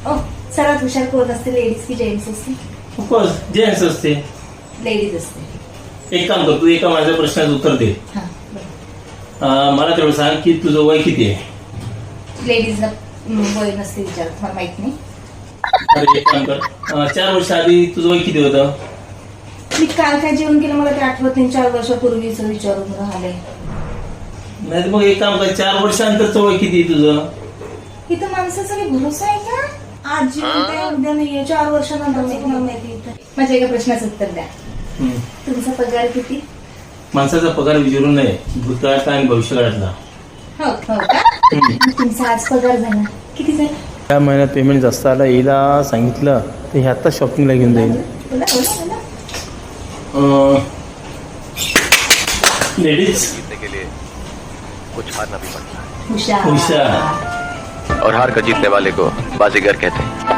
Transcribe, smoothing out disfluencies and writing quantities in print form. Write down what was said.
सर्वात हुशार कोण असते, लेडीज की जेंट्स असते? ऑफकोर्स जेंट्स असते. लेडीज असते. एक काम कर, तू एका माझ्या प्रश्नाचं उत्तर दे. हा बरं. मला तेवढं सांग की तुझं वय किती आहे? लेडीजला वय नसते विचारत, मला माहित नाही. अरे एक काम कर, 4 वर्ष आधी तुझं वय किती होतं? मी काल काय जेवण केलं मला ते आठवत नाही. 4 वर्षापूर्वीच विचारून राहिले. नाही मग एक काम कर, 4 वर्षानंतरचं वय किती आहे तुझं? इथं माणसाचा काही भरोसा आहे का? आज जेवण काय उद्या नाहीये, 4 वर्षानंतर मला माहिती इथं. माझ्या एका प्रश्नाचं उत्तर द्या. तुमचा पगार किती? माणसाचा पगार विचारू नये, भूतकाळातला आणि भविष्यकाळातला. हो का? तुमचा आज पगार झाला किती झाला? या महिन्यात पेमेंट जास्त आलं, हिला सांगितलं तर हे आता शॉपिंगला घेऊन जाईल. बोला बोला बोला. लेडीज जीतने के लिए कुछ हारना भी पड़ता है हुशार. हुशार. और हार कर जीतने वाले को बाजीगर कहते हैं.